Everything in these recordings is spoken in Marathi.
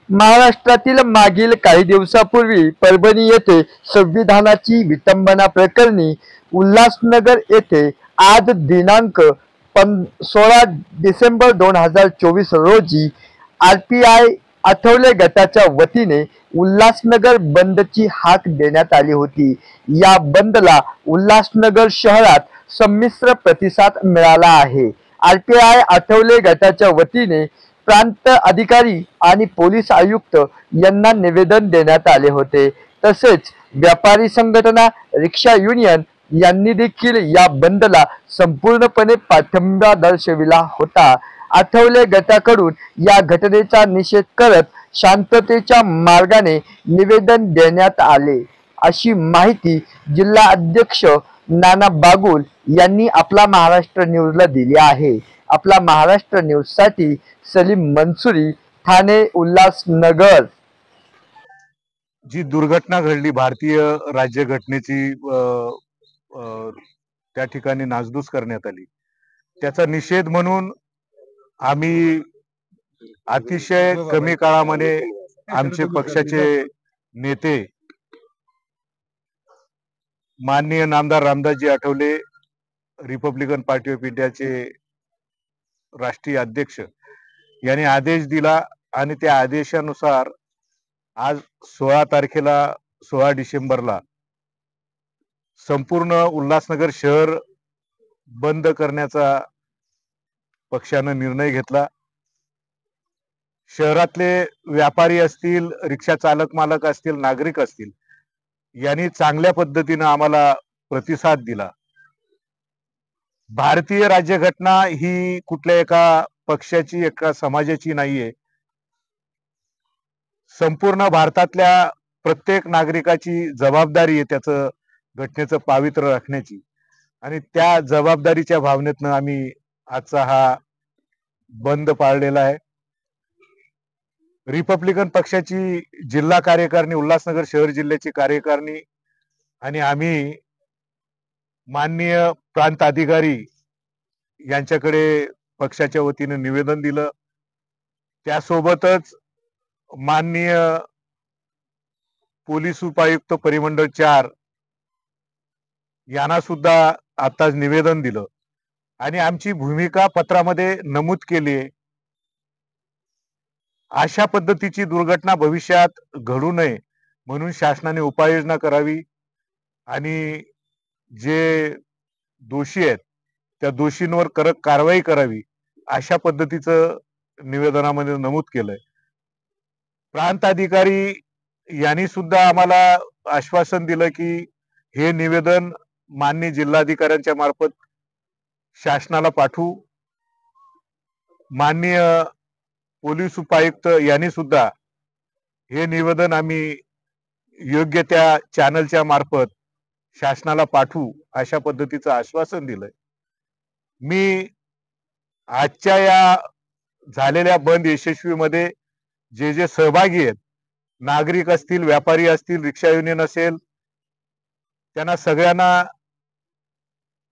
महाराष्ट्रातील मागील काही दिवसापूर्वी परभणी येथे संविधानाची विटंबना प्रकरणी उल्हासनगर येथे आज दिनांक 16 डिसेंबर 2024 रोजी RPI आठवले गटाच्या वतीने उल्हासनगर बंदची हाक देण्यात आली होती। या बंदला उल्हासनगर शहरात संमिश्र प्रतिसाद मिळाला आहे। RPI आठवले गटाच्या वतीने प्रांत अधिकारी आणि पोलीस आयुक्त यांना निवेदन देण्यात आले होते। तसेच व्यापारी संघटना, रिक्षा युनियन यांनी देखील या बंदला संपूर्णपणे पाठिंबा दर्शविला होता। आठवले गटाकडून या घटनेचा निषेध करत शांततेच्या मार्गाने निवेदन देण्यात आले, अशी माहिती जिल्हा अध्यक्ष नाना बागुल यांनी आपला महाराष्ट्र न्यूजला दिली आहे। आपला महाराष्ट्र न्यूज साठी सलीम मंसूरी, ठाणे उल्हासनगर। जी दुर्घटना घडली भारतीय राज्यघटनेची त्या ठिकाणी नासधूस करण्यात आली, त्याचा निषेध म्हणून आम्ही अतिशय कमी काळामध्ये आमचे पक्षाचे नेते माननीय नामदार Ramdasji Athawale, Republican party of इंडियाचे राष्ट्रीय अध्यक्ष यांनी आदेश दिला आणि त्या आदेशानुसार आज 16 डिसेंबरला संपूर्ण उल्हासनगर शहर बंद करण्याचा पक्षाने निर्णय घेतला। शहरातले व्यापारी असतील, रिक्षा चालक मालक असतील, नागरिक असतील, यांनी चांगल्या पद्धतीने आम्हाला प्रतिसाद दिला। भारतीय राज्यघटना ही कुठल्या एका पक्षाची, एका समाजाची नाहीये। संपूर्ण भारतातल्या प्रत्येक नागरिकाची जबाबदारी आहे त्याचं घटनेचं पावित्र्य राखण्याची, आणि त्या जबाबदारीच्या भावनेतनं आम्ही आजचा हा बंद पाळलेला आहे। रिपब्लिकन पक्षाची जिल्हा कार्यकारिणी, उल्हासनगर शहर जिल्ह्याची कार्यकारिणी आणि आम्ही माननीय प्रांत अधिकारी यांच्याकडे पक्षाच्या वतीने निवेदन दिलं। त्यासोबतच माननीय पोलीस उपायुक्त परिमंडळ 4 यांना सुद्धा आताच निवेदन दिलं आणि आमची भूमिका पत्रामध्ये नमूद केली आहे। अशा पद्धतीची दुर्घटना भविष्यात घडू नये म्हणून शासनाने उपाययोजना करावी आणि जे दोषी आहेत त्या दोषींवर कडक कारवाई करावी, अशा पद्धतीचं निवेदनामध्ये नमूद केलंय। प्रांत अधिकारी यांनी सुद्धा आम्हाला आश्वासन दिलं की हे निवेदन माननीय जिल्हाधिकाऱ्यांच्या मार्फत शासनाला पाठवू। माननीय पोलीस उपायुक्त यांनी सुद्धा हे निवेदन आम्ही योग्य त्या चॅनलच्या मार्फत शासनाला पाठवू, अशा पद्धतीचं आश्वासन दिलंय। मी आजच्या या झालेल्या बंद यशस्वीमध्ये जे जे सहभागी आहेत, नागरिक असतील, व्यापारी असतील, रिक्षा युनियन असेल, त्यांना सगळ्यांना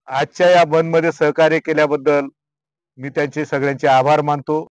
आजच्या या बंद मध्ये सहकार्य केल्याबद्दल मी त्यांचे सगळ्यांचे आभार मानतो।